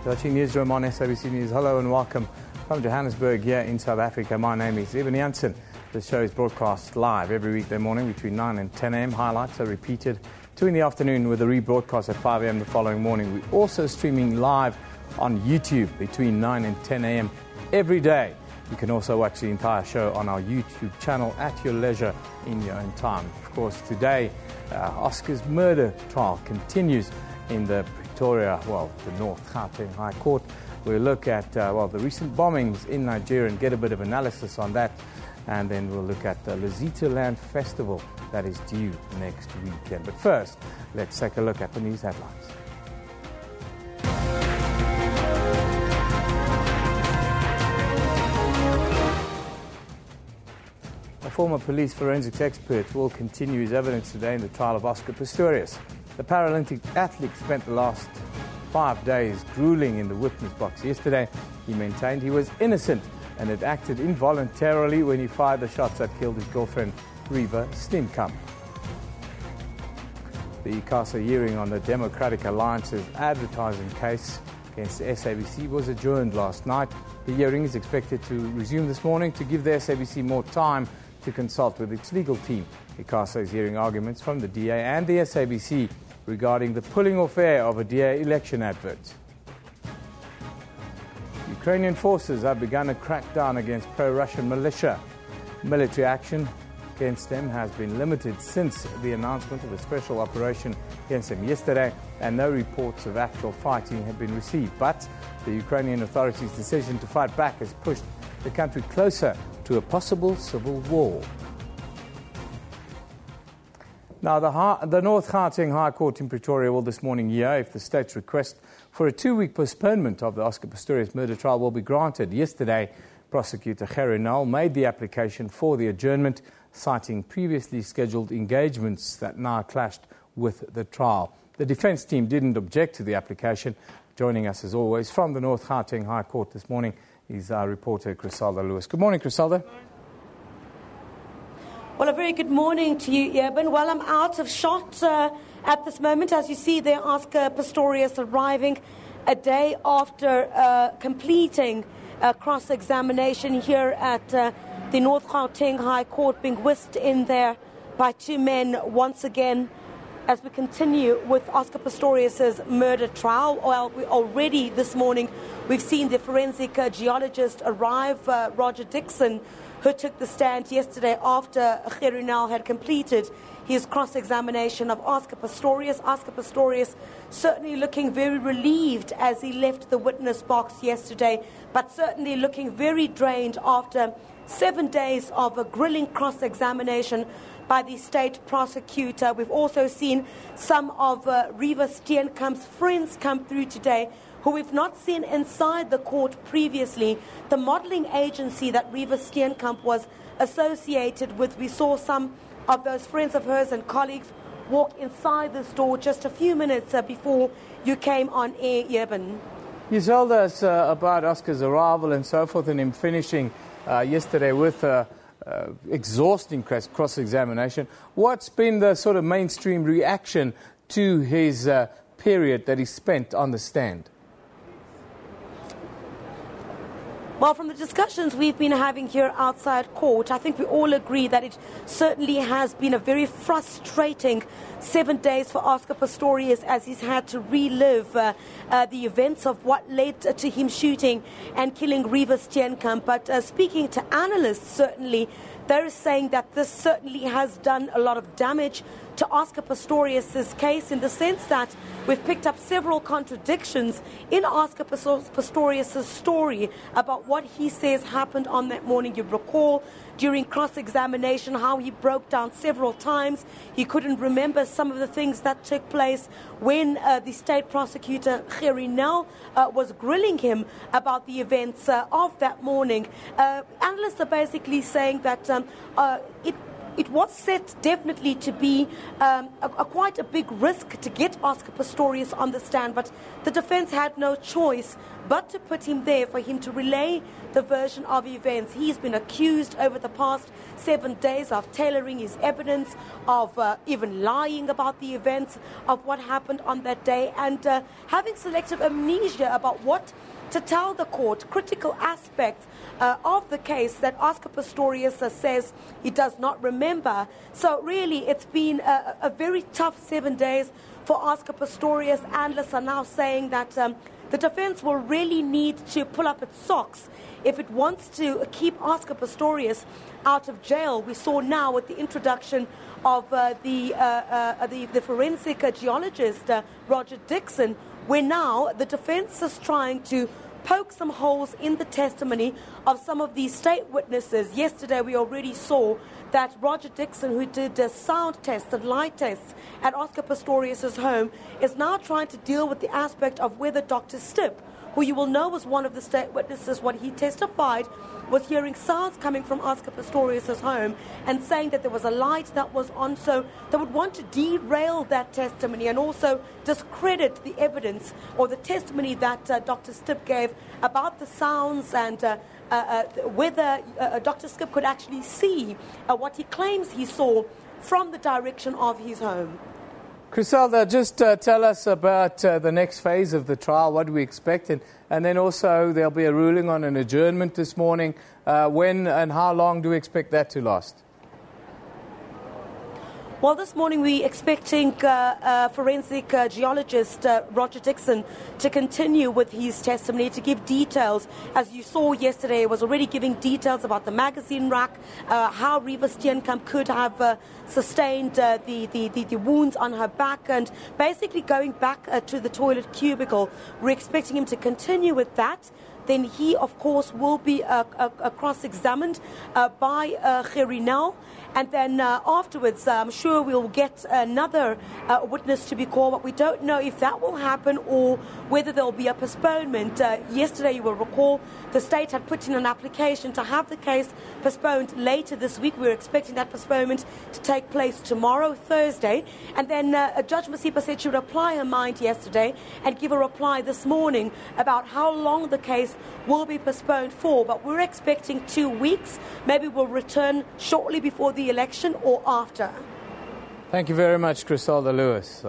Watching Newsroom on SABC News. Hello and welcome from Johannesburg here in South Africa. My name is Eben Jansen. The show is broadcast live every weekday morning between 9 and 10 a.m. Highlights are repeated 2 in the afternoon with a rebroadcast at 5 a.m. the following morning. We're also streaming live on YouTube between 9 and 10 a.m. every day. You can also watch the entire show on our YouTube channel at your leisure in your own time. Of course, today, Oscar's murder trial continues in the Pretoria, the North Gauteng High Court. We'll look at, the recent bombings in Nigeria and get a bit of analysis on that. And then we'll look at the Lesotho Land Festival that is due next weekend. But first, let's take a look at the news headlines. A former police forensics expert will continue his evidence today in the trial of Oscar Pistorius. The Paralympic athlete spent the last 5 days grueling in the witness box. Yesterday, he maintained he was innocent and had acted involuntarily when he fired the shots that killed his girlfriend, Reva Steenkamp. The ICASA hearing on the Democratic Alliance's advertising case against the SABC was adjourned last night. The hearing is expected to resume this morning to give the SABC more time to consult with its legal team. ICASA is hearing arguments from the DA and the SABC regarding the pulling off air of a DA election advert. Ukrainian forces have begun a crackdown against pro-Russian militia. Military action against them has been limited since the announcement of a special operation against them yesterday, and no reports of actual fighting have been received. But the Ukrainian authorities' decision to fight back has pushed the country closer to a possible civil war. Now, the North Gauteng High Court in Pretoria will this morning hear if the state's request for a 2-week postponement of the Oscar Pistorius murder trial will be granted. Yesterday, prosecutor Gerrie Nel made the application for the adjournment, citing previously scheduled engagements that now clashed with the trial. The defence team didn't object to the application. Joining us, as always, from the North Gauteng High Court this morning is our reporter, Griselda Lewis. Good morning, Griselda. Well, a very good morning to you, Eben. Well, I'm out of shot at this moment. As you see there, Oscar Pistorius arriving a day after completing a cross-examination here at the North Gauteng High Court, being whisked in there by 2 men once again as we continue with Oscar Pistorius' murder trial. Well, already this morning we've seen the forensic geologist arrive, Roger Dixon, who took the stand yesterday after Gerrie Nel had completed his cross-examination of Oscar Pistorius. Oscar Pistorius certainly looking very relieved as he left the witness box yesterday, but certainly looking very drained after 7 days of a grilling cross-examination by the state prosecutor. We've also seen some of Reva Steenkamp's friends come through today, who we've not seen inside the court previously. The modelling agency that Reva Steenkamp was associated with, we saw some of those friends of hers and colleagues walk inside this door just a few minutes before you came on air, Eben. You told us about Oscar's arrival and so forth, and him finishing yesterday with exhausting cross-examination. What's been the sort of mainstream reaction to his period that he spent on the stand? Well, from the discussions we've been having here outside court, I think we all agree that it certainly has been a very frustrating 7 days for Oscar Pistorius as he's had to relive the events of what led to him shooting and killing Reva Steenkamp. But speaking to analysts, certainly, they're saying that this certainly has done a lot of damage to Oscar Pistorius' case, in the sense that we've picked up several contradictions in Oscar Pistorius' story about what he says happened on that morning. You recall during cross-examination how he broke down several times. He couldn't remember some of the things that took place when the state prosecutor, Gerrie Nel, was grilling him about the events of that morning. Analysts are basically saying that it it was set definitely to be quite a big risk to get Oscar Pistorius on the stand, but the defense had no choice but to put him there for him to relay the version of events. He's been accused over the past 7 days of tailoring his evidence, of even lying about the events of what happened on that day, and having selective amnesia about what to tell the court, critical aspects of the case that Oscar Pistorius says he does not remember. So really, it's been a very tough 7 days for Oscar Pistorius. Analysts are now saying that the defense will really need to pull up its socks if it wants to keep Oscar Pistorius out of jail. We saw now with the introduction of the forensic geologist, Roger Dixon, where now the defense is trying to poke some holes in the testimony of some of these state witnesses. Yesterday we already saw that Roger Dixon, who did sound tests and light tests at Oscar Pistorius' home, is now trying to deal with the aspect of whether Dr. Stipp, who you will know was one of the state witnesses, what he testified was hearing sounds coming from Oscar Pistorius' home and saying that there was a light that was on. So they would want to derail that testimony and also discredit the evidence or the testimony that Dr. Stipp gave about the sounds and whether Dr. Stipp could actually see what he claims he saw from the direction of his home. Griselda, just tell us about the next phase of the trial. What do we expect? And then also there'll be a ruling on an adjournment this morning. When and how long do we expect that to last? Well, this morning we're expecting forensic geologist Roger Dixon to continue with his testimony, to give details. As you saw yesterday, he was already giving details about the magazine rack, how Reva Steenkamp could have sustained the wounds on her back, and basically going back to the toilet cubicle. We're expecting him to continue with that. Then he, of course, will be cross-examined by Gerinel. And then afterwards, I'm sure we'll get another witness to be called, but we don't know if that will happen or whether there will be a postponement. Yesterday, you will recall, the state had put in an application to have the case postponed later this week. We're expecting that postponement to take place tomorrow, Thursday. And then Judge Masipa said she would apply her mind yesterday and give a reply this morning about how long the case will be postponed for. But we're expecting 2 weeks. Maybe we'll return shortly before the election or after. Thank you very much, Griselda Lewis.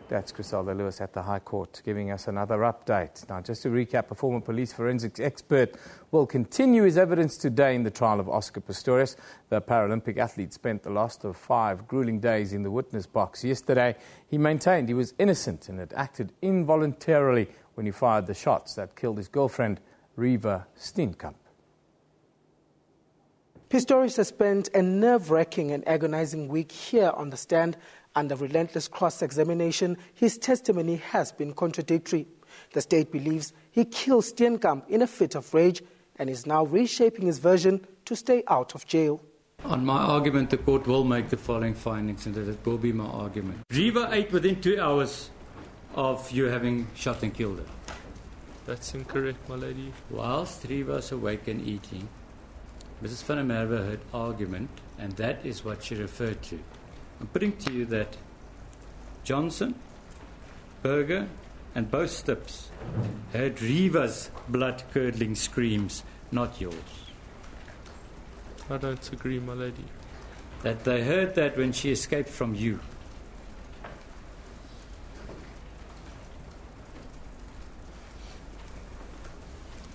That's Griselda Lewis at the High Court giving us another update. Now, just to recap, a former police forensics expert will continue his evidence today in the trial of Oscar Pistorius. The Paralympic athlete spent the last of 5 grueling days in the witness box. Yesterday, he maintained he was innocent and had acted involuntarily when he fired the shots that killed his girlfriend, Reva Steenkamp. Pistorius has spent a nerve-wracking and agonizing week here on the stand. Under relentless cross-examination, his testimony has been contradictory. The state believes he killed Steenkamp in a fit of rage and is now reshaping his version to stay out of jail. On my argument, the court will make the following findings, and that it will be my argument. Reva ate within 2 hours of you having shot and killed her. That's incorrect, my lady. Whilst Reva was awake and eating, Mrs. van der Merwe heard argument, and that is what she referred to. I'm putting to you that Johnson, Berger, and both Stipps heard Reva's blood-curdling screams, not yours. I don't agree, my lady. That they heard that when she escaped from you.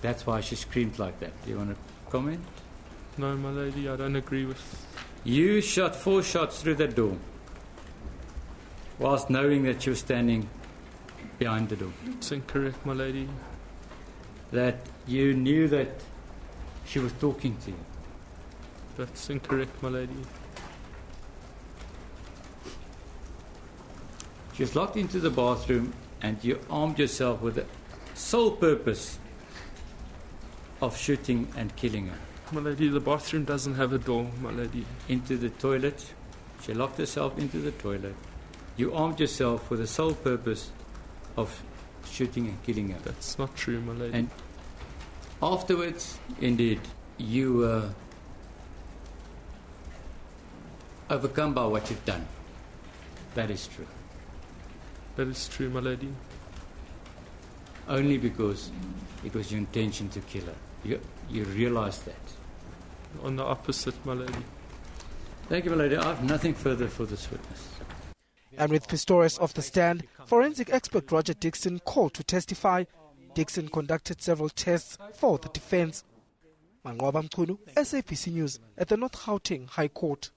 That's why she screamed like that. Do you want to comment? No, my lady, I don't agree with... You shot 4 shots through that door, whilst knowing that she was standing behind the door. It's incorrect, my lady. That you knew that she was talking to you. That's incorrect, my lady. She was locked into the bathroom and you armed yourself with the sole purpose of shooting and killing her. My lady, the bathroom doesn't have a door, my lady. Into the toilet. She locked herself into the toilet. You armed yourself with the sole purpose of shooting and killing her. That's not true, my lady. And afterwards, indeed, you overcome by what you've done. That is true. That is true, my lady. Only because it was your intention to kill her. You realize that. On the opposite, my lady. Thank you, my lady. I have nothing further for this witness. And with Pistorius off the stand, forensic expert Roger Dixon called to testify. Dixon conducted several tests for the defense. Mangoba Mchunu, SABC News at the North Gauteng High Court.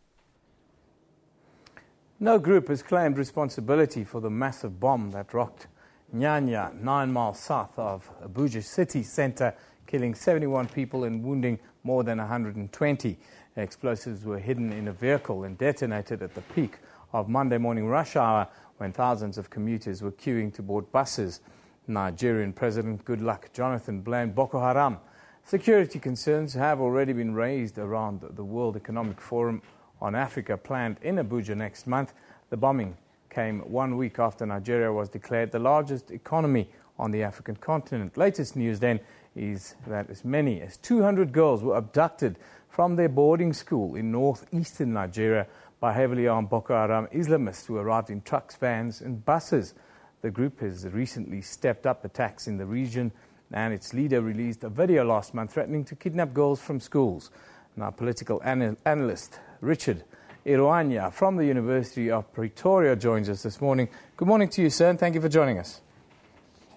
No group has claimed responsibility for the massive bomb that rocked Nyanya, 9 miles south of Abuja city centre, killing 71 people and wounding more than 120. Explosives were hidden in a vehicle and detonated at the peak of Monday morning rush hour when thousands of commuters were queuing to board buses. Nigerian President Goodluck Jonathan blamed Boko Haram. Security concerns have already been raised around the World Economic Forum on Africa planned in Abuja next month. The bombing came 1 week after Nigeria was declared the largest economy on the African continent. Latest news then is that as many as 200 girls were abducted from their boarding school in northeastern Nigeria by heavily armed Boko Haram Islamists who arrived in trucks, vans and buses. The group has recently stepped up attacks in the region, and its leader released a video last month threatening to kidnap girls from schools. Now, political analyst Richard Iruanya from the University of Pretoria joins us this morning. Good morning to you, sir, and thank you for joining us.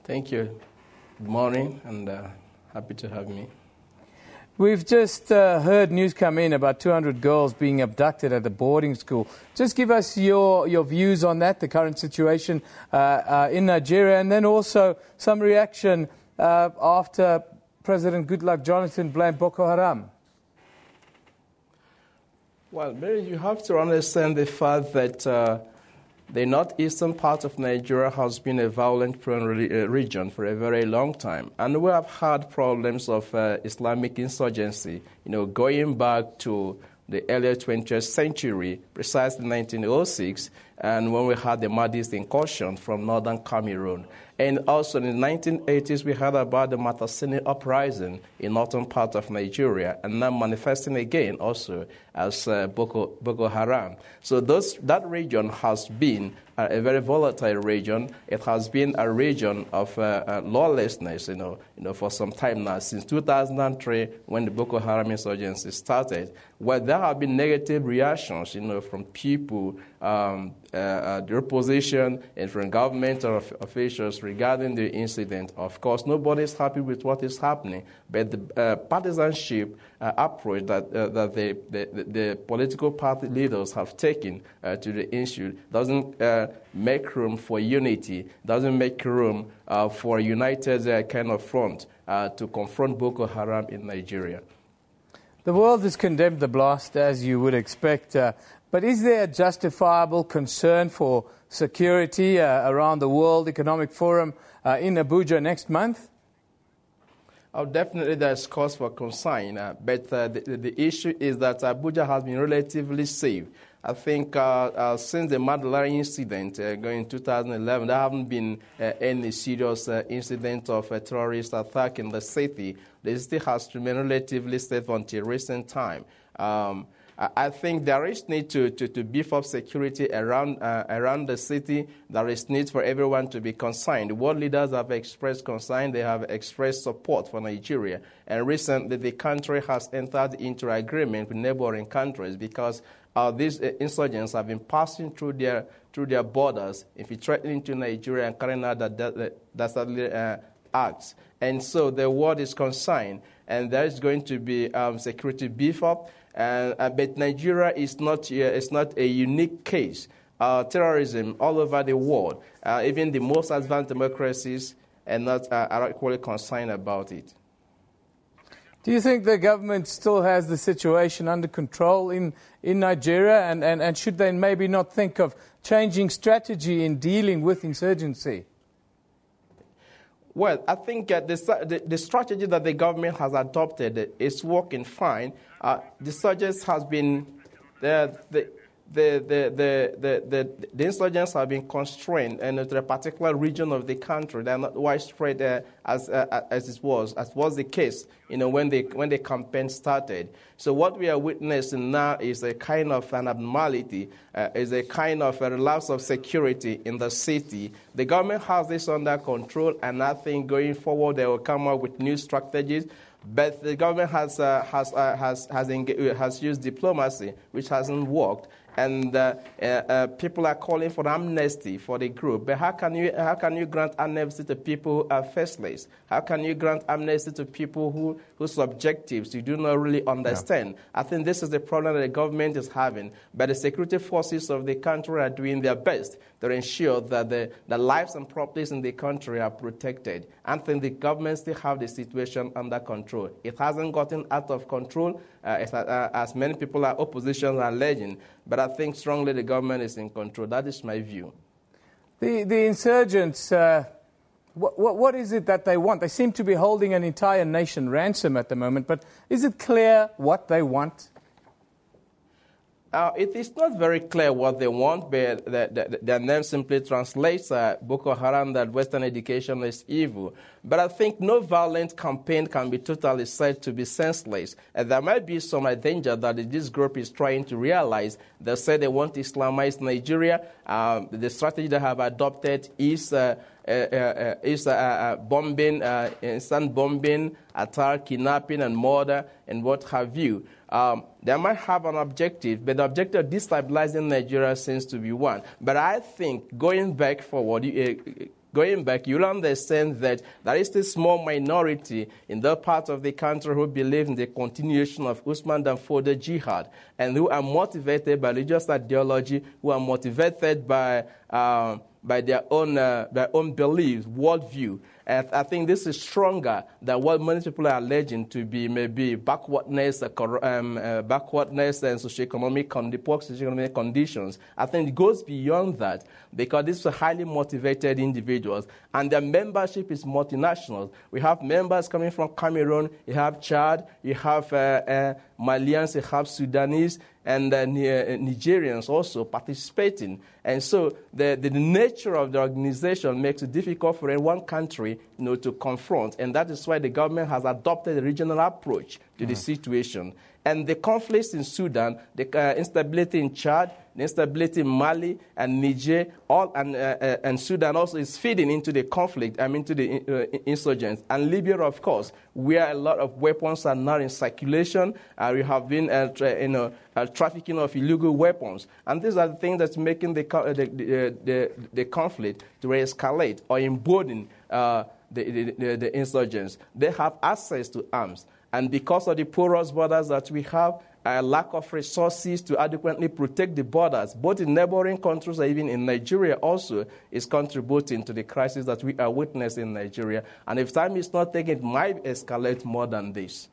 Thank you. Good morning, and happy to have me. We've just heard news come in about 200 girls being abducted at a boarding school. Just give us your views on that, the current situation in Nigeria, and then also some reaction after President Goodluck Jonathan blamed Boko Haram. Well, Mary, you have to understand the fact that the northeastern part of Nigeria has been a violent-prone region for a very long time. And we have had problems of Islamic insurgency, going back to the early 20th century, precisely 1906, and when we had the Mahdist incursion from northern Cameroon. And also in the 1980s, we heard about the Matasini uprising in northern part of Nigeria, and now manifesting again also as Boko Haram. So that region has been a very volatile region. It has been a region of lawlessness, for some time now, since 2003, when the Boko Haram insurgency started, where there have been negative reactions, from people, the opposition, and from governmental officials regarding the incident. Of course, nobody is happy with what is happening, but the partisanship approach that the political party leaders have taken to the issue doesn't make room for unity, doesn't make room for a united kind of front to confront Boko Haram in Nigeria. The world has condemned the blast, as you would expect, but is there a justifiable concern for security around the World Economic Forum in Abuja next month? Oh, definitely there's cause for concern, but the issue is that Abuja has been relatively safe. I think since the Madalari incident going in 2011, there haven't been any serious incident of a terrorist attack in the city. The city has remained relatively safe until recent time. I think there is need to beef up security around the city. There is need for everyone to be concerned. World leaders have expressed concern. They have expressed support for Nigeria. And recently, the country has entered into agreement with neighboring countries because these insurgents have been passing through their borders, infiltrating into Nigeria and carrying out dastardly acts. And so the world is concerned, and there is going to be security beef up. But Nigeria is not a unique case. Terrorism all over the world, even the most advanced democracies, are equally concerned about it. Do you think the government still has the situation under control in Nigeria, and should they maybe not think of changing strategy in dealing with insurgency? Well, I think the strategy that the government has adopted is working fine. The insurgents has been the the insurgents have been constrained and to a particular region of the country. They're not widespread as was the case, when the campaign started. So what we are witnessing now is a kind of an abnormality, is a kind of a lapse of security in the city. The government has this under control, and I think going forward they will come up with new strategies. But the government has used diplomacy, which hasn't worked, and people are calling for amnesty for the group. But how can you grant amnesty to people who are faceless? How can you grant amnesty to people whose objectives you do not really understand? Yeah. I think this is the problem that the government is having. But the security forces of the country are doing their best to ensure that the lives and properties in the country are protected. I think the government still have the situation under control. It hasn't gotten out of control, as many people are opposition are alleging. But I think strongly the government is in control. That is my view. The insurgents, what is it that they want? They seem to be holding an entire nation ransom at the moment, but is it clear what they want? It is not very clear what they want, but their name simply translates Boko Haram, that Western education is evil. But I think no violent campaign can be totally said to be senseless. And there might be some danger that this group is trying to realize. They say they want to Islamize Nigeria. The strategy they have adopted is bombing, instant bombing, attack, kidnapping, and murder, and what have you. They might have an objective, but the objective of destabilizing Nigeria seems to be one. But I think going back forward, you'll understand that there is this small minority in that part of the country who believe in the continuation of Usman Dan Fodio jihad, and who are motivated by religious ideology, who are motivated by their own beliefs, worldview. And I think this is stronger than what many people are alleging to be maybe backwardness and socioeconomic conditions. I think it goes beyond that, because these are highly motivated individuals, and their membership is multinational. We have members coming from Cameroon, you have Chad, you have Malians, you have Sudanese, and Nigerians also participating. And so the nature of the organization makes it difficult for one country to confront. And that is why the government has adopted a regional approach to the situation. And the conflicts in Sudan, the instability in Chad, the instability in Mali and Niger, and Sudan also is feeding into the conflict, into the insurgents. And Libya, of course, where a lot of weapons are now in circulation. We have been trafficking of illegal weapons. And these are the things that's making the conflict to escalate or embolden the insurgents. They have access to arms. And because of the porous borders that we have, a lack of resources to adequately protect the borders, both in neighboring countries or even in Nigeria also, is contributing to the crisis that we are witnessing in Nigeria. And if time is not taken, it might escalate more than this.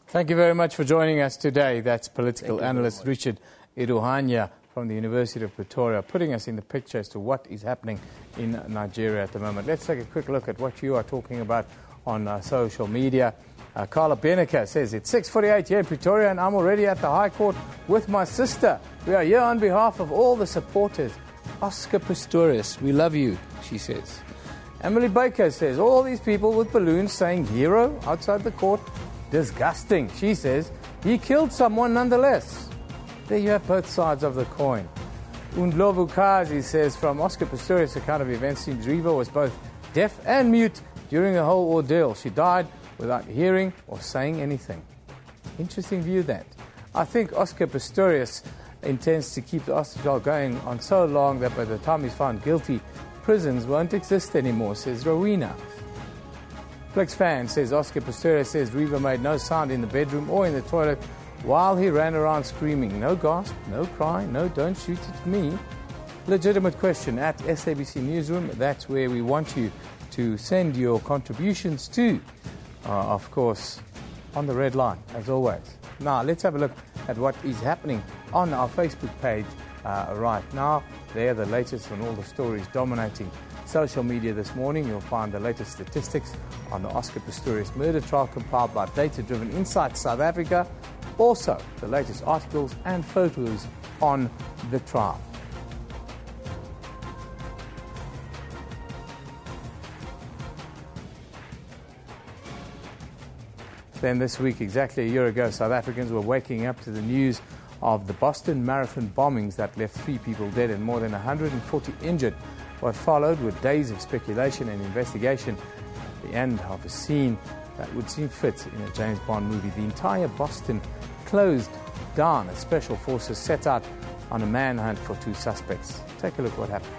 Thank you very much for joining us today. That's political analyst Richard Iruhanya from the University of Pretoria, putting us in the picture as to what is happening in Nigeria at the moment. Let's take a quick look at what you are talking about on social media. Carla Beneker says, it's 6:48 here in Pretoria and I'm already at the High Court with my sister. We are here on behalf of all the supporters. Oscar Pistorius, we love you, she says. Emily Baker says, all these people with balloons saying hero outside the court, disgusting. She says, he killed someone nonetheless. There you have both sides of the coin. Undlovu Kazi says, from Oscar Pistorius' account of events, seems Riva was both deaf and mute during the whole ordeal. She died without hearing or saying anything. Interesting view that. I think Oscar Pistorius intends to keep the hostage going on so long that by the time he's found guilty, prisons won't exist anymore, says Rowena. Flex Fan says Oscar Pistorius says Riva made no sound in the bedroom or in the toilet while he ran around screaming. No gasp, no cry, no don't shoot at me. Legitimate question at SABC Newsroom. That's where we want you to send your contributions to. Of course, on the red line, as always. Now, let's have a look at what is happening on our Facebook page right now. There, the latest on all the stories dominating social media this morning. You'll find the latest statistics on the Oscar Pistorius murder trial compiled by Data Driven Insights South Africa. Also, the latest articles and photos on the trial. Then this week, exactly a year ago, South Africans were waking up to the news of the Boston Marathon bombings that left 3 people dead and more than 140 injured. What followed were days of speculation and investigation, the end of a scene that would seem fit in a James Bond movie. The entire Boston closed down as special forces set out on a manhunt for 2 suspects. Take a look what happened.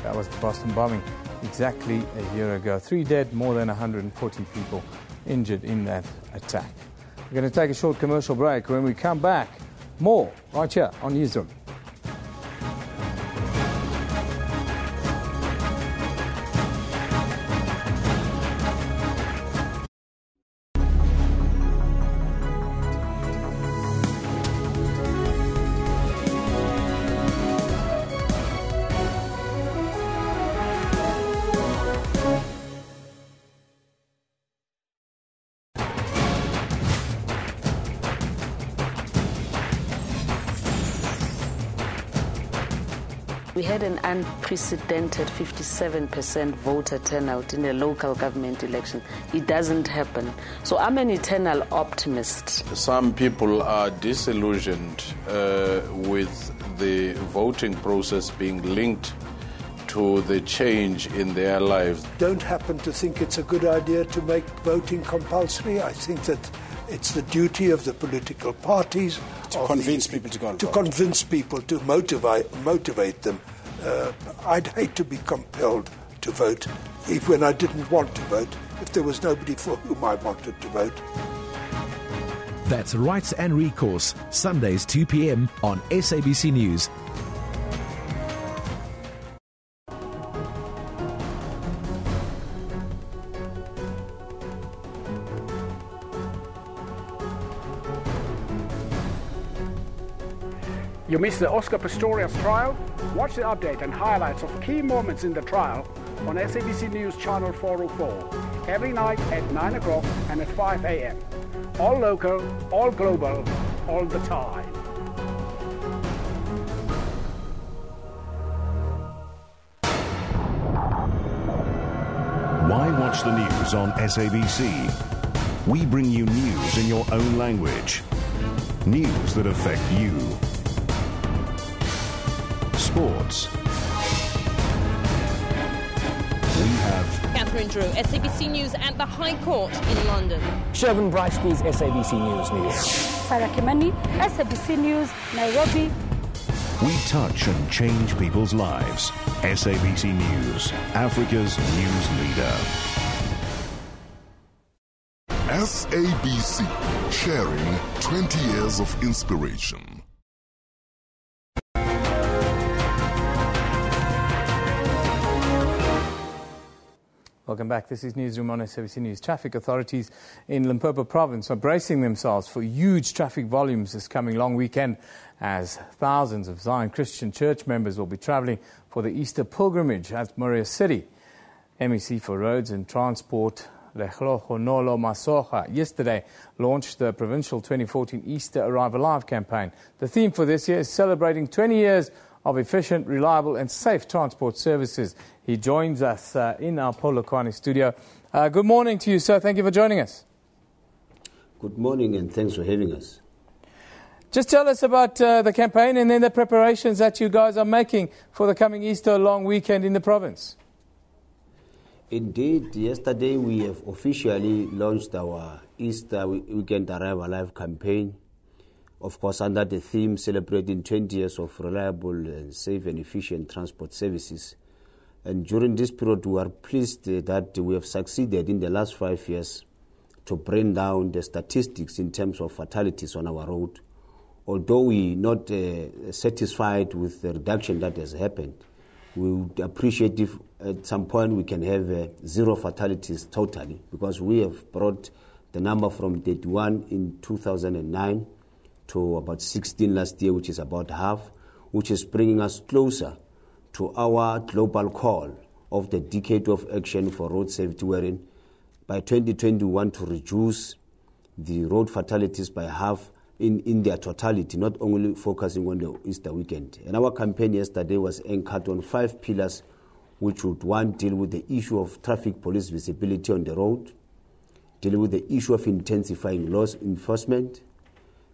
That was the Boston bombing exactly a year ago. 3 dead, more than 140 people injured in that attack. We're going to take a short commercial break. When we come back, more right here on Newsroom. We had an unprecedented 57% voter turnout in a local government election. It doesn't happen. So I'm an eternal optimist. Some people are disillusioned with the voting process being linked to the change in their lives. Don't happen to think it's a good idea to make voting compulsory. I think that it's the duty of the political parties to convince people to go and vote. Convince people, to motivate them. I'd hate to be compelled to vote when I didn't want to vote, if there was nobody for whom I wanted to vote. That's Rights and Recourse, Sundays 2 p.m. on SABC News. You missed the Oscar Pistorius trial? Watch the update and highlights of key moments in the trial on SABC News Channel 404 every night at 9 o'clock and at 5 a.m. All local, all global, all the time. Why watch the news on SABC? We bring you news in your own language. News that affect you. Sports. We have Catherine Drew, SABC News at the High Court in London. Shervin Bryce's SABC News. Sarah Kimani, SABC News, Nairobi. We touch and change people's lives. SABC News, Africa's news leader. SABC, sharing 20 years of inspiration. Welcome back. This is Newsroom on SABC News. Traffic authorities in Limpopo province are bracing themselves for huge traffic volumes this coming long weekend, as thousands of Zion Christian Church members will be travelling for the Easter pilgrimage at Moriah City. MEC for Roads and Transport, Lehlohonolo Masocha, yesterday launched the provincial 2014 Easter Arrive Alive campaign. The theme for this year is celebrating 20 years of efficient, reliable and safe transport services. He joins us in our Polokwane studio. Good morning to you, sir. Thank you for joining us. Good morning and thanks for having us. Just tell us about the campaign and then the preparations that you guys are making for the coming Easter long weekend in the province. Indeed, yesterday we have officially launched our Easter Weekend Arrive Alive campaign. Of course, under the theme celebrating 20 years of reliable and safe and efficient transport services. And during this period, we are pleased that we have succeeded in the last 5 years to bring down the statistics in terms of fatalities on our road. Although we're not satisfied with the reduction that has happened, we would appreciate if at some point we can have 0 fatalities totally, because we have brought the number from 31 in 2009 to about 16 last year, which is about half, which is bringing us closer to our global call of the decade of action for road safety, wherein by 2021 to reduce the road fatalities by half in their totality, not only focusing on the Easter weekend. And our campaign yesterday was anchored on 5 pillars, which would, one, deal with the issue of traffic police visibility on the road, dealing with the issue of intensifying laws enforcement,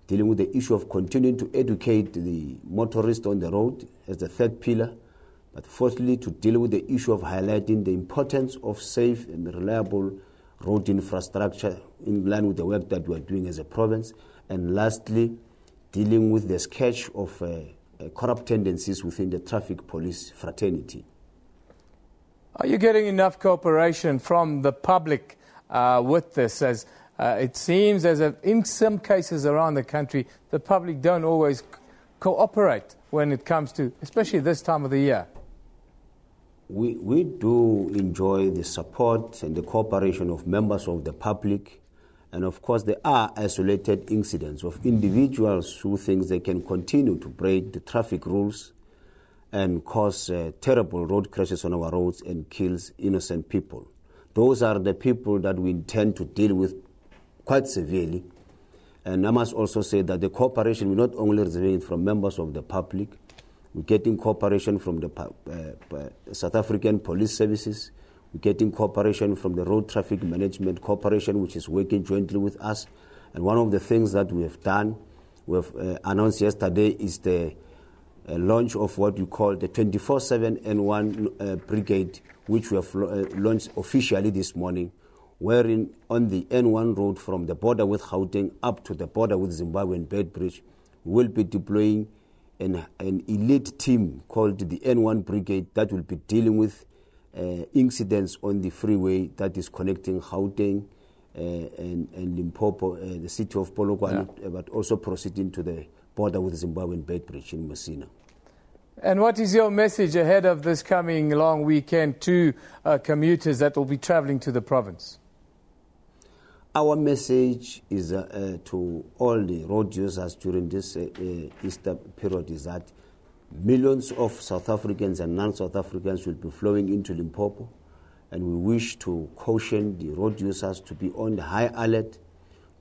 dealing with the issue of continuing to educate the motorist on the road as the third pillar, but fourthly, to deal with the issue of highlighting the importance of safe and reliable road infrastructure in line with the work that we are doing as a province, and lastly, dealing with the sketch of corrupt tendencies within the traffic police fraternity. Are you getting enough cooperation from the public with this? As it seems as if in some cases around the country, the public don't always cooperate when it comes to, especially this time of the year. We do enjoy the support and the cooperation of members of the public. And of course, there are isolated incidents of individuals who think they can continue to break the traffic rules and cause terrible road crashes on our roads and kills innocent people. Those are the people that we intend to deal with quite severely. And I must also say that the cooperation, we're not only receiving it from members of the public, we're getting cooperation from the South African police services, we're getting cooperation from the Road Traffic Management Corporation, which is working jointly with us. And one of the things that we have done, we've announced yesterday, is the launch of what you call the 24/7 N1 brigade, which we have launched officially this morning, wherein on the N1 road from the border with Gauteng up to the border with Zimbabwe and Beitbridge, we will be deploying an elite team called the N1 brigade that will be dealing with incidents on the freeway that is connecting Gauteng and Limpopo, the city of Polokwane, but also proceeding to the border with Zimbabwe and Beitbridge in Messina. And what is your message ahead of this coming long weekend to commuters that will be travelling to the province? Our message is to all the road users during this Easter period is that millions of South Africans and non-South Africans will be flowing into Limpopo, and we wish to caution the road users to be on the high alert,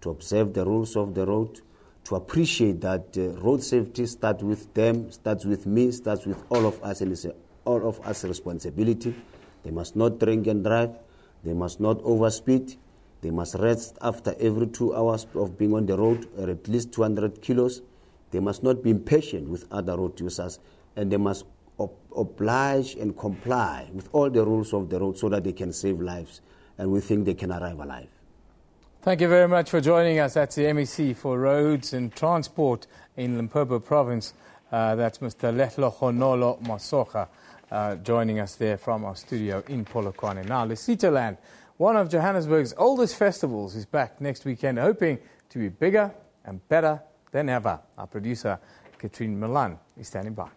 to observe the rules of the road, to appreciate that road safety starts with them, starts with me, starts with all of us, and it's all of us responsibility. They must not drink and drive. They must not overspeed. They must rest after every 2 hours of being on the road, or at least 200 kilos. They must not be impatient with other road users, and they must oblige and comply with all the rules of the road so that they can save lives, and we think they can arrive alive. Thank you very much for joining us. That's the MEC for Roads and Transport in Limpopo Province. That's Mr. Lehlohonolo Masocha joining us there from our studio in Polokwane. Now, Lesotho Land, one of Johannesburg's oldest festivals, is back next weekend, hoping to be bigger and better than ever. Our producer, Katrine Milan, is standing by.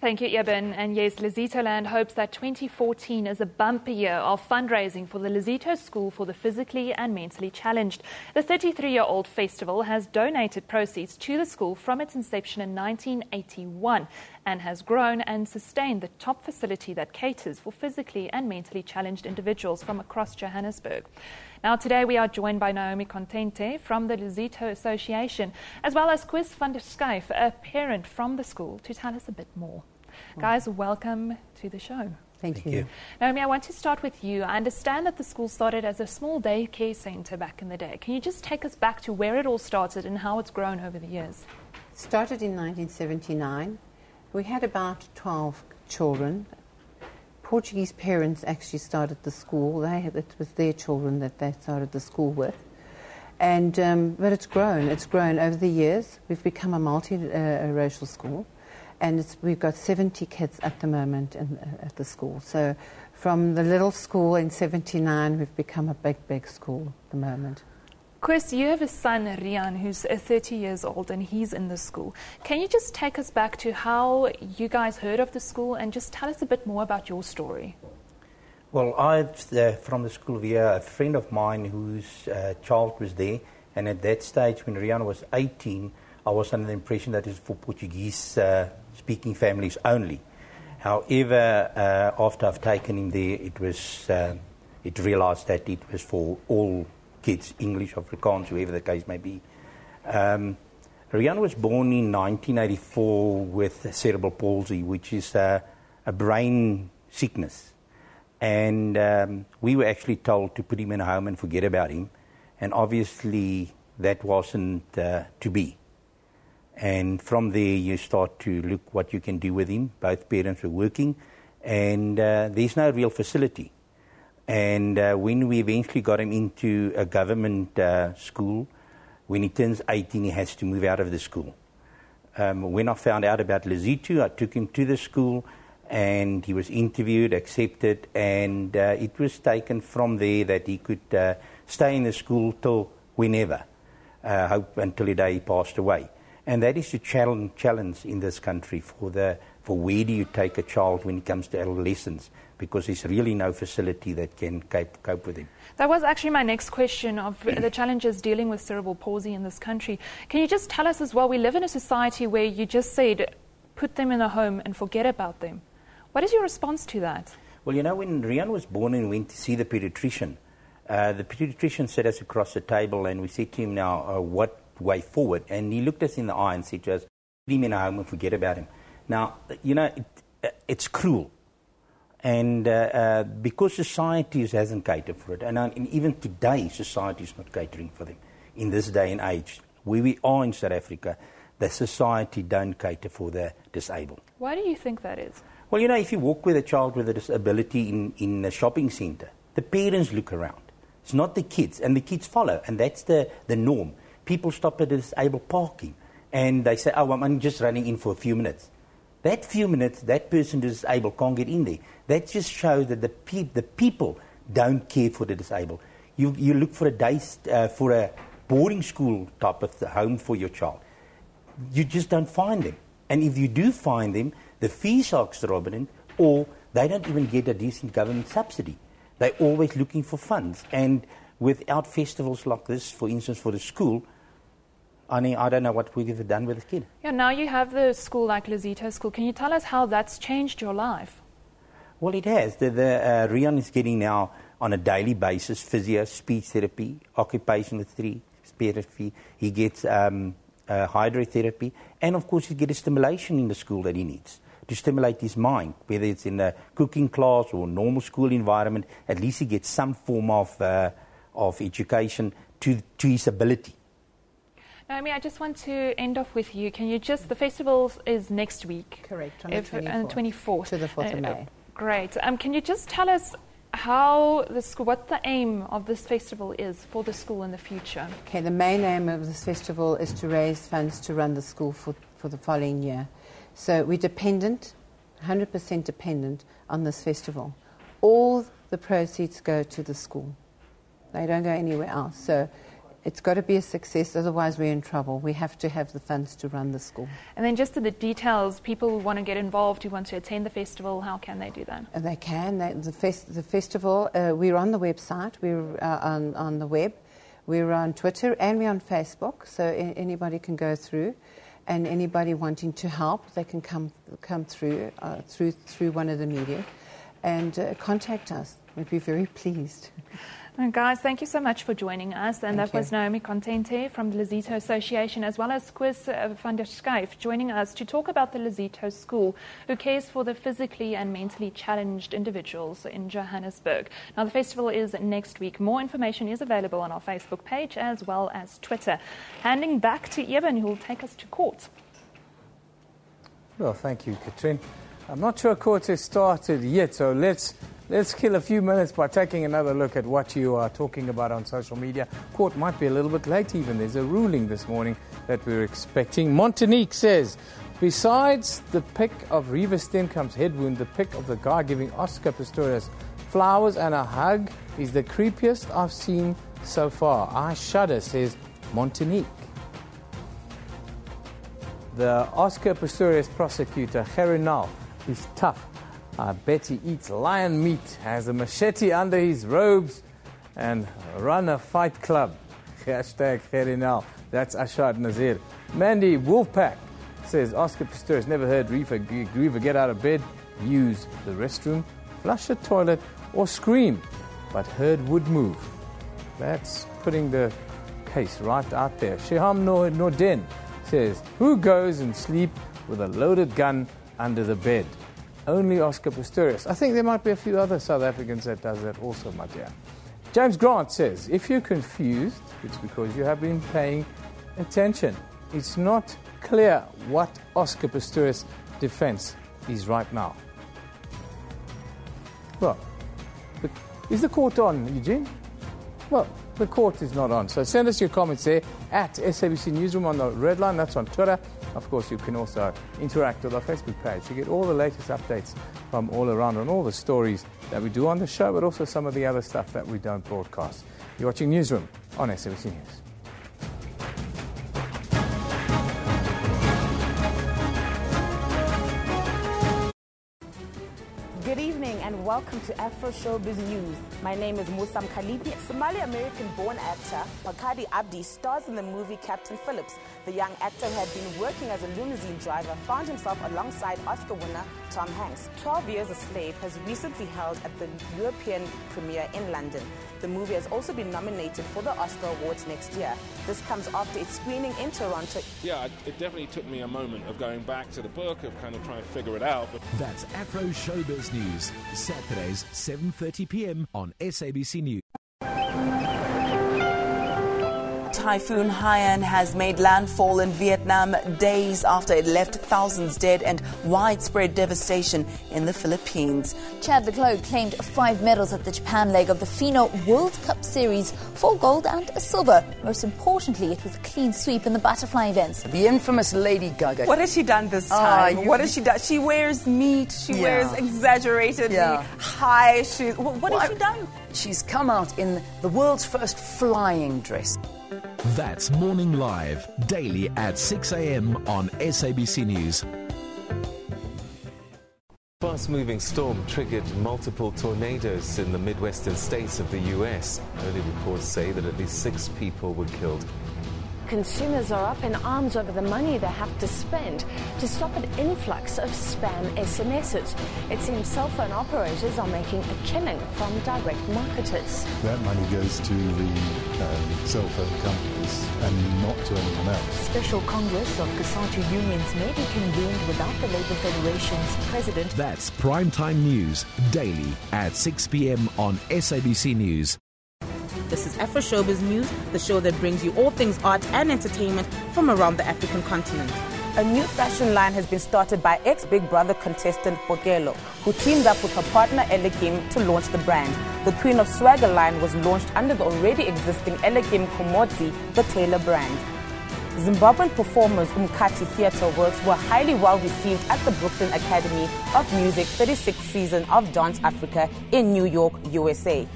Thank you, Eben. And yes, Lesotho Land hopes that 2014 is a bumper year of fundraising for the Lesotho School for the Physically and Mentally Challenged. The 33-year-old festival has donated proceeds to the school from its inception in 1981 and has grown and sustained the top facility that caters for physically and mentally challenged individuals from across Johannesburg. Now, today we are joined by Naomi Contente from the Lesotho Association, as well as Chris van der Schuyf, a parent from the school, to tell us a bit more. Guys, welcome to the show. Thank you. Naomi, I want to start with you. I understand that the school started as a small daycare centre back in the day. Can you just take us back to where it all started and how it's grown over the years? It started in 1979. We had about 12 children. Portuguese parents actually started the school. It was their children that they started the school with. And but it's grown over the years. We've become a multi-racial school, and we've got 70 kids at the moment at the school. So from the little school in 79, we've become a big school at the moment. Chris, you have a son, Rian, who's 30 years old, and he's in the school. Can you just take us back to how you guys heard of the school and just tell us a bit more about your story? Well, from the school of year, a friend of mine whose child was there, and at that stage when Rian was 18, I was under the impression that it was for Portuguese-speaking families only. However, after I've taken him there, it realised that it was for all kids, English, Afrikaans, whoever the case may be. Rian was born in 1984 with cerebral palsy, which is a brain sickness. And we were actually told to put him in a home and forget about him. And obviously that wasn't to be. And from there you start to look what you can do with him. Both parents were working, and there's no real facility. And when we eventually got him into a government school, when he turns 18, he has to move out of the school. When I found out about Lesotho, I took him to the school, and he was interviewed, accepted, and it was taken from there that he could stay in the school till whenever, hope until the day he passed away. And that is the challenge in this country for where do you take a child when it comes to adolescence, because there's really no facility that can cope with him. That was actually my next question of the challenges dealing with cerebral palsy in this country. Can you just tell us as well, we live in a society where you just said, put them in a home and forget about them. What is your response to that? Well, you know, when Rian was born and went to see the pediatrician sat us across the table and we said to him now, what way forward? And he looked us in the eye and said to us, put him in a home and forget about him. Now, you know, it's cruel. And because society hasn't catered for it, and even today society is not catering for them. In this day and age, where we are in South Africa, the society don't cater for the disabled. Why do you think that is? Well, you know, if you walk with a child with a disability in a shopping centre, the parents look around. It's not the kids, and the kids follow, and that's the norm. People stop at disabled parking, and they say, oh, I'm just running in for a few minutes. That few minutes, that person disabled can't get in there. That just shows that the people don't care for the disabled. You look for for a boarding school type of home for your child. You just don't find them. And if you do find them, the fees are exorbitant, or they don't even get a decent government subsidy. They're always looking for funds. And without festivals like this, for instance, for the school, I don't know what we've ever done with the kid. Yeah, now you have the school like Lesotho School. Can you tell us how that's changed your life? Well, it has. Rian is getting now on a daily basis physio, speech therapy, occupational therapy. He gets hydrotherapy, and of course he gets stimulation in the school that he needs to stimulate his mind, whether it's in a cooking class or normal school environment. At least he gets some form of education to his ability. Naomi, I just want to end off with you. Can you the festival is next week? Correct, on the 24th. To the 4th of May. Great. Can you just tell us what the aim of this festival is for the school in the future? Okay, the main aim of this festival is to raise funds to run the school for the following year. So we're dependent, 100% dependent on this festival. All the proceeds go to the school. They don't go anywhere else. So it's got to be a success, otherwise we're in trouble. We have to have the funds to run the school. And then just to the details, people who want to get involved, who want to attend the festival, how can they do that? They can. The festival, we're on the website, we're on the web, we're on Twitter, and we're on Facebook, so anybody can go through. And anybody wanting to help, they can come through one of the media and contact us. We'd be very pleased. Guys, thank you so much for joining us. And that was Naomi Contente from the Lesotho Association, as well as Koos van der Schuyf joining us to talk about the Lesotho School, who cares for the physically and mentally challenged individuals in Johannesburg. Now, the festival is next week. More information is available on our Facebook page as well as Twitter. Handing back to Eben, who will take us to court. Well, thank you, Katrin. I'm not sure court has started yet, so let's kill a few minutes by taking another look at what you are talking about on social media. Court might be a little bit late even. There's a ruling this morning that we're expecting. Montanique says, besides the pic of Reeva Steenkamp's head wound, the pic of the guy giving Oscar Pistorius flowers and a hug is the creepiest I've seen so far. I shudder, says Montanique. The Oscar Pistorius prosecutor, Gerry Nal, is tough. I bet he eats lion meat, has a machete under his robes, and run a fight club. Hashtag Kherinal. That's Ashad Nazir. Mandy Wolfpack says, Oscar Pistorius never heard Griever get out of bed, use the restroom, flush a toilet, or scream, but heard would move. That's putting the case right out there. Shiham Norden says, who goes and sleep with a loaded gun under the bed? Only Oscar Pistorius. I think there might be a few other South Africans that does that also, my dear. James Grant says, if you're confused, it's because you have been paying attention. It's not clear what Oscar Pistorius' defense is right now. Well, is the court on, Eugene? Well, the court is not on. So send us your comments there at SABC Newsroom on the red line. That's on Twitter. Of course, you can also interact with our Facebook page. You get all the latest updates from all around on all the stories that we do on the show, but also some of the other stuff that we don't broadcast. You're watching Newsroom on SABC News. Good evening and welcome to Afro Showbiz News. My name is Musam Khalipi. Somali-American-born actor Pakadi Abdi stars in the movie Captain Phillips. The young actor who had been working as a limousine driver found himself alongside Oscar winner Tom Hanks. 12 Years a Slave has recently held at the European premiere in London. The movie has also been nominated for the Oscar Awards next year. This comes after its screening in Toronto. Yeah, it definitely took me a moment of going back to the book, of kind of trying to figure it out. But that's Afro Showbiz News, Saturdays, 7:30 p.m. on SABC News. Typhoon Haiyan has made landfall in Vietnam days after it left thousands dead and widespread devastation in the Philippines. Chad Le Clos claimed 5 medals at the Japan leg of the FINA World Cup Series, 4 gold and a silver. Most importantly, it was a clean sweep in the butterfly events. The infamous Lady Gaga. What has she done this time? What has she done? She wears meat. She wears exaggeratedly high shoes. What has she done? She's come out in the world's first flying dress. That's Morning Live, daily at 6 a.m. on SABC News. Fast-moving storm triggered multiple tornadoes in the Midwestern states of the U.S. Early reports say that at least 6 people were killed. Consumers are up in arms over the money they have to spend to stop an influx of spam SMSs. It seems cell phone operators are making a killing from direct marketers. That money goes to the cell phone companies and not to anyone else. Special Congress of COSATU unions may be convened without the Labour Federation's president. That's Primetime News, daily at 6 p.m. on SABC News. This is Afro Showbiz News, the show that brings you all things art and entertainment from around the African continent. A new fashion line has been started by ex-Big Brother contestant Bokelo, who teamed up with her partner Elegim to launch the brand. The Queen of Swagger line was launched under the already existing Elegim Komodzi, the Taylor brand. Zimbabwean performers Umkati Theatre Works were highly well received at the Brooklyn Academy of Music 36th season of Dance Africa in New York, USA.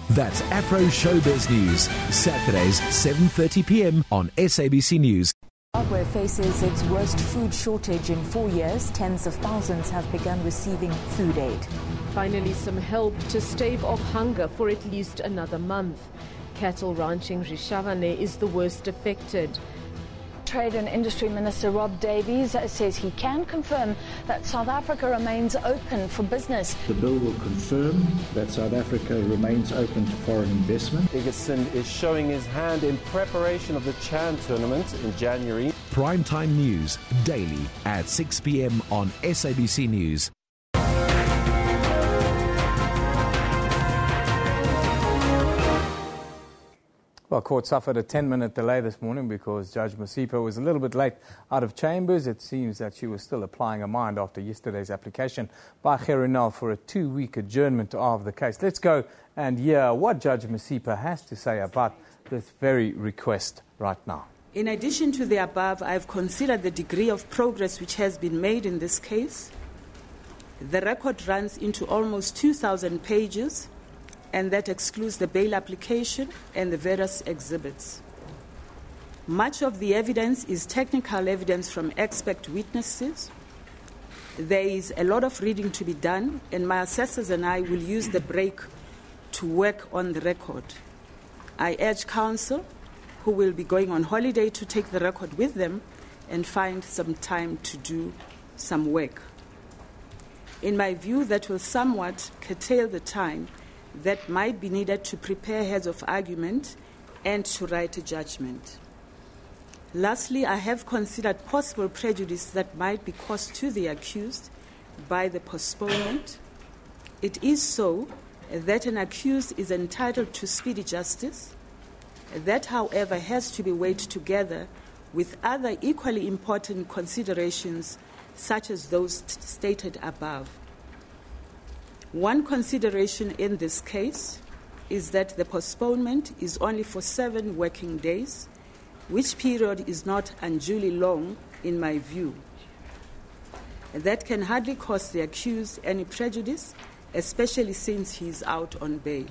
That's Afro Showbiz News, Saturdays, 7:30 p.m. on SABC News. Zimbabwe faces its worst food shortage in 4 years. Tens of thousands have begun receiving food aid. Finally, some help to stave off hunger for at least another month. Cattle ranching Rishavane is the worst affected. Trade and Industry Minister Rob Davies says he can confirm that South Africa remains open for business. The bill will confirm that South Africa remains open to foreign investment. Egerton is showing his hand in preparation of the Chan tournament in January. Primetime News, daily at 6 p.m. on SABC News. Well, court suffered a 10-minute delay this morning because Judge Masipa was a little bit late out of chambers. It seems that she was still applying her mind after yesterday's application by Kherinal for a 2-week adjournment of the case. Let's go and hear what Judge Masipa has to say about this very request right now. In addition to the above, I have considered the degree of progress which has been made in this case. The record runs into almost 2,000 pages, and that excludes the bail application and the various exhibits. Much of the evidence is technical evidence from expert witnesses. There is a lot of reading to be done, and my assessors and I will use the break to work on the record. I urge counsel, who will be going on holiday, to take the record with them and find some time to do some work. In my view, that will somewhat curtail the time that might be needed to prepare heads of argument and to write a judgment. Lastly, I have considered possible prejudice that might be caused to the accused by the postponement. It is so that an accused is entitled to speedy justice. That, however, has to be weighed together with other equally important considerations, such as those stated above. One consideration in this case is that the postponement is only for 7 working days, which period is not unduly long in my view. That can hardly cause the accused any prejudice, especially since he is out on bail.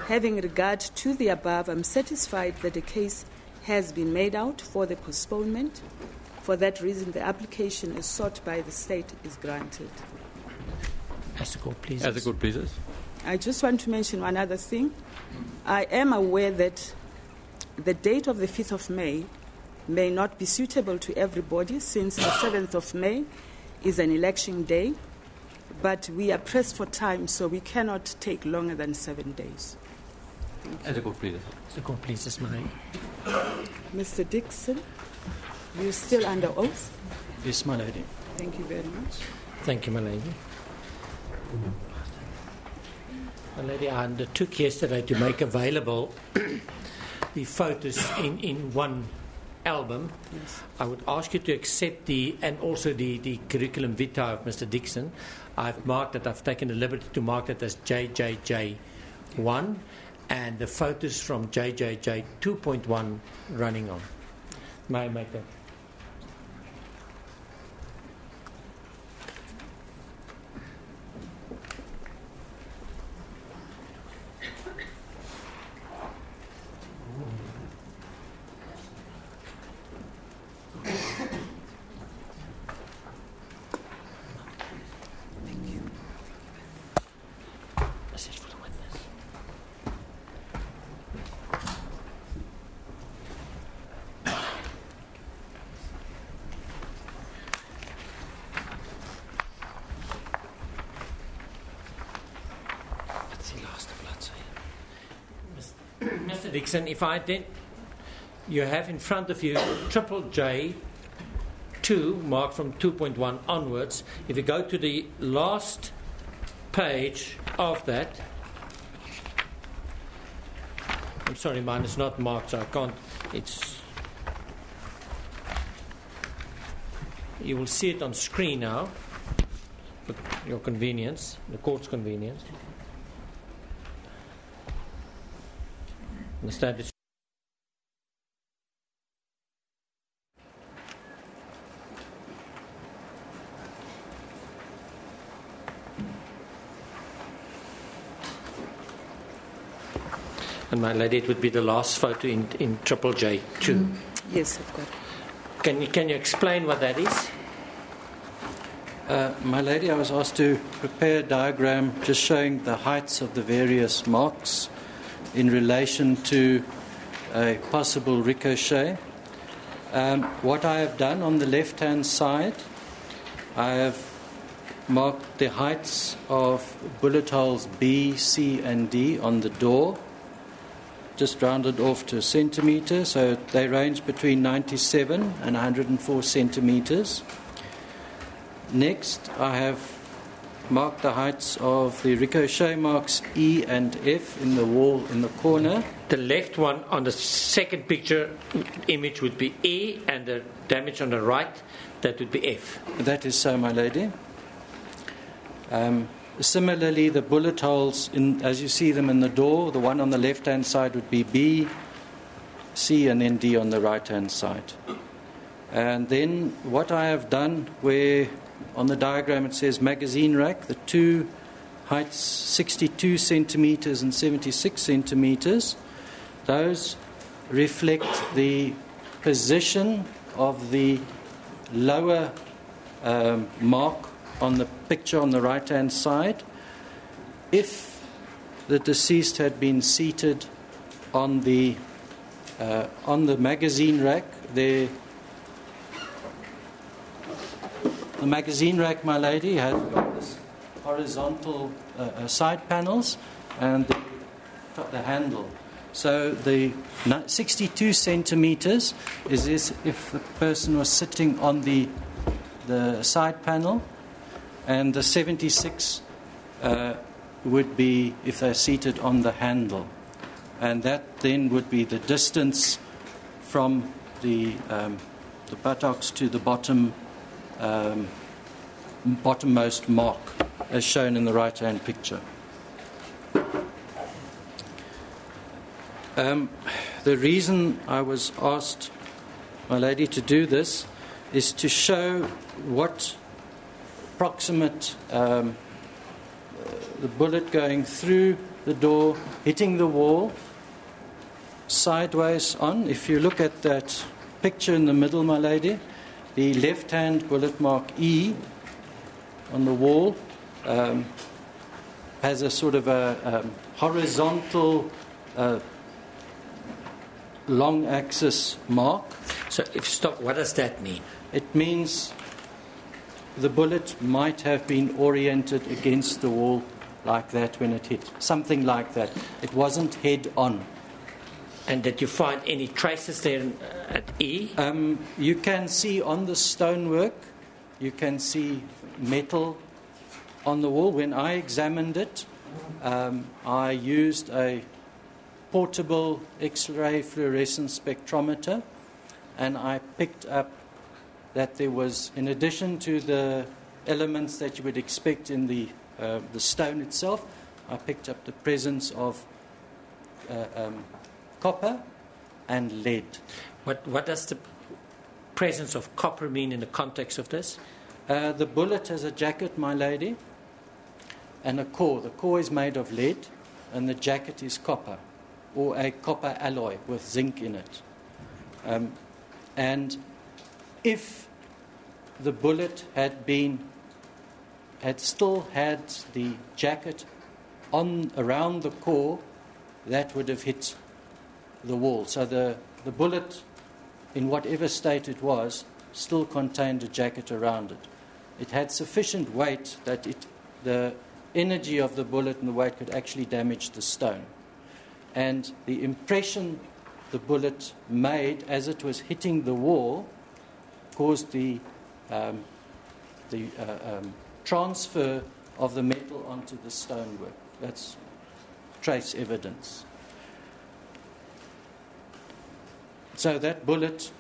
Having regard to the above, I'm satisfied that the case has been made out for the postponement. For that reason, the application as sought by the state is granted. As the court pleases. As the court pleases. I just want to mention one other thing. I am aware that the date of the 5th of May may not be suitable to everybody, since the 7th of May is an election day, but we are pressed for time, so we cannot take longer than 7 days. As the court pleases. As the court pleases, my lady. Mr. Dixon, you're still under oath? Yes, my lady. Thank you very much. Thank you, my lady. My lady, I undertook yesterday to make available the photos in one album. Yes. I would ask you to accept and also the curriculum vitae of Mr. Dixon. I've taken the liberty to mark that as JJJ1, and the photos from JJJ 2.1 running on. May I make that? Mr. Dixon, if I did, you have in front of you triple J 2 marked from 2.1 onwards. If you go to the last page of that, I'm sorry, mine is not marked, so I can't. You will see it on screen now, for your convenience, the court's convenience. Understand it. And my lady, it would be the last photo in triple J2. Yes, I've got it. Can you explain what that is? My lady, I was asked to prepare a diagram just showing the heights of the various marks in relation to a possible ricochet. What I have done on the left-hand side, I have marked the heights of bullet holes B, C and D on the door, just rounded off to a centimetre, so they range between 97 and 104 centimetres. Next, I have marked the heights of the ricochet marks E and F in the wall in the corner. The left one on the second picture image would be E, and the damage on the right, that would be F. That is so, my lady. Similarly, the bullet holes, as you see them in the door, the one on the left-hand side would be B, C, and then D on the right-hand side. And then what I have done, where on the diagram it says magazine rack, the two heights 62 centimetres and 76 centimetres, those reflect the position of the lower mark on the picture on the right-hand side. If the deceased had been seated on the magazine rack, the magazine rack, my lady, has got this horizontal side panels and the handle. So the 62 centimeters is as if the person was sitting on the side panel, and the 76 would be if they're seated on the handle. And that then would be the distance from the buttocks to the bottommost mark, as shown in the right-hand picture. The reason I was asked, my lady, to do this is to show what approximate the bullet going through the door, hitting the wall, sideways on. If you look at that picture in the middle, my lady, the left-hand bullet mark E on the wall has a sort of a horizontal long axis mark. So what does that mean? It means the bullet might have been oriented against the wall like that when it hit. Something like that. It wasn't head on. And did you find any traces there at E? You can see on the stonework, you can see metal on the wall. When I examined it, I used a portable X-ray fluorescence spectrometer, and I picked up that there was, in addition to the elements that you would expect in the stone itself, I picked up the presence of copper and lead. What does the presence of copper mean in the context of this? The bullet has a jacket, my lady, and a core. The core is made of lead, and the jacket is copper, or a copper alloy with zinc in it. And if the bullet had still had the jacket on around the core, that would have hit the wall. So the bullet, in whatever state it was, still contained a jacket around it. It had sufficient weight that the energy of the bullet and the weight could actually damage the stone. And the impression the bullet made as it was hitting the wall caused the transfer of the metal onto the stonework. That's trace evidence. So that bullet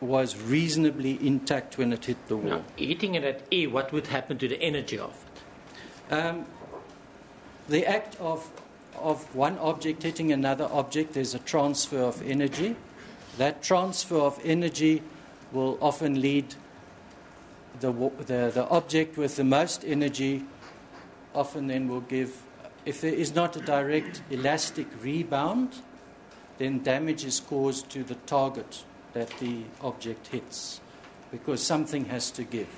was reasonably intact when it hit the wall. Now, hitting it at E, what would happen to the energy of it? The act of one object hitting another object, there's a transfer of energy. That transfer of energy will often lead the object with the most energy often then will give, if there is not a direct elastic rebound, then damage is caused to the target that the object hits, because something has to give.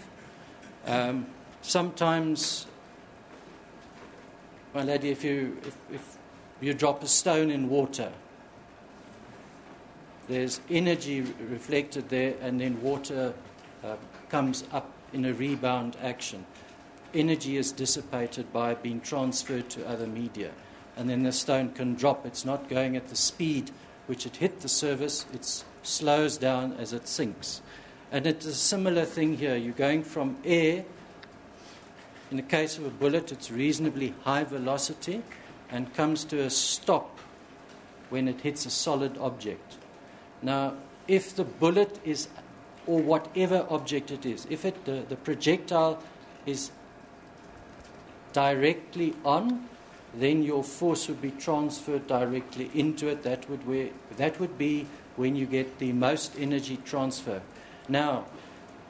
Sometimes, my lady, if you drop a stone in water, there's energy reflected there, and then water comes up in a rebound action. Energy is dissipated by being transferred to other media, and then the stone can drop. It's not going at the speed which it hit the surface, it slows down as it sinks. And it's a similar thing here. You're going from air. In the case of a bullet, it's reasonably high velocity and comes to a stop when it hits a solid object. Now, if the bullet is, or whatever object it is, if the projectile is directly on, then your force would be transferred directly into it. That would be when you get the most energy transfer. Now,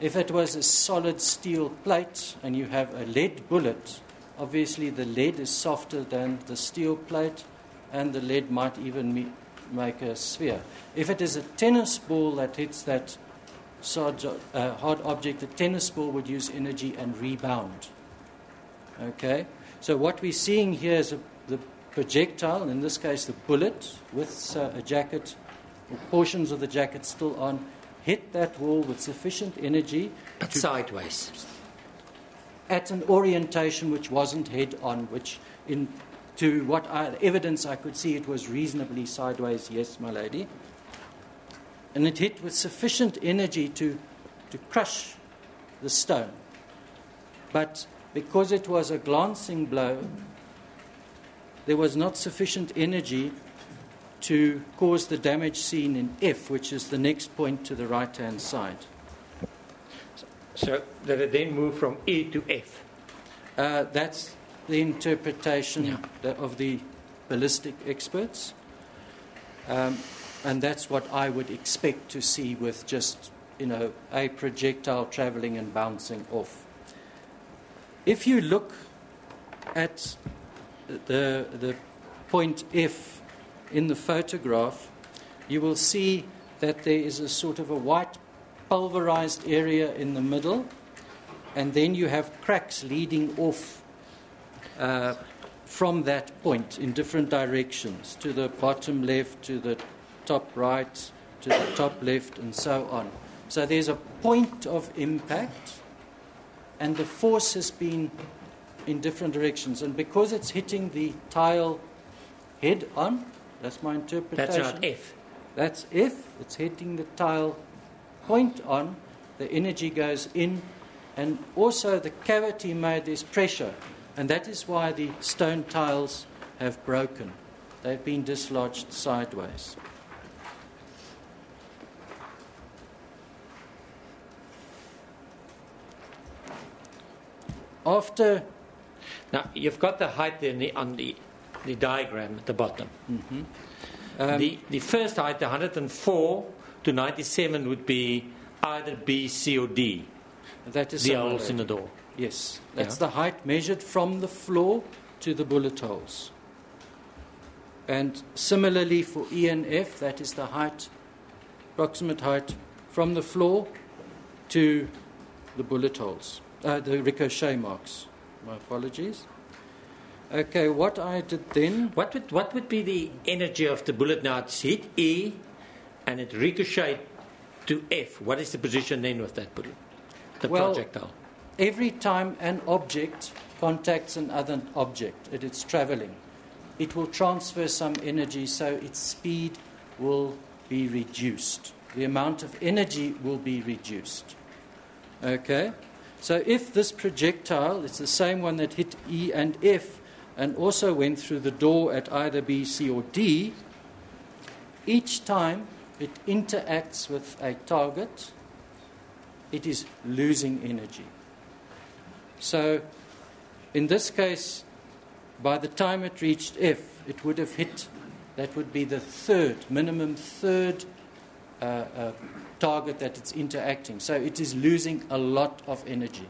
if it was a solid steel plate and you have a lead bullet, obviously the lead is softer than the steel plate, and the lead might even make a sphere. If it is a tennis ball that hits that hard object, a tennis ball would use energy and rebound. Okay? So what we're seeing here is the projectile, in this case the bullet, with a jacket, or portions of the jacket still on, hit that wall with sufficient energy. But sideways. At an orientation which wasn't head on, which to what evidence I could see, it was reasonably sideways, yes, my lady. And it hit with sufficient energy to crush the stone. But because it was a glancing blow, there was not sufficient energy to cause the damage seen in F, which is the next point to the right-hand side. So that it then moved from E to F? That's the interpretation of the ballistic experts. And that's what I would expect to see with just, a projectile travelling and bouncing off. If you look at the point F in the photograph, you will see that there is a sort of a white pulverized area in the middle, and then you have cracks leading off from that point in different directions, to the bottom left, to the top right, to the top left, and so on. So there's a point of impact, and the force has been in different directions. And because it's hitting the tile head on, that's my interpretation. That's not F. That's F. It's hitting the tile point on, the energy goes in, and also the cavity made, there's pressure, and that is why the stone tiles have broken. They've been dislodged sideways. After... Now, you've got the height there on the diagram at the bottom. Mm-hmm. The first height, the 104 to 97, would be either B, C, or D. That is the holes in the door. Yes, that's the height measured from the floor to the bullet holes. And similarly for E and F, that is the height, approximate height from the floor to the bullet holes, the ricochet marks. My apologies. Okay, what I did then... What would be the energy of the bullet now? It's hit E and it ricocheted to F. What is the position then with that bullet, the projectile? Every time an object contacts another object, it's travelling, it will transfer some energy, so its speed will be reduced. The amount of energy will be reduced. Okay? So if this projectile, it's the same one that hit E and F, and also went through the door at either B, C, or D, each time it interacts with a target, it is losing energy. So, in this case, by the time it reached F, it would have hit, that would be the minimum third target that it's interacting. So it is losing a lot of energy.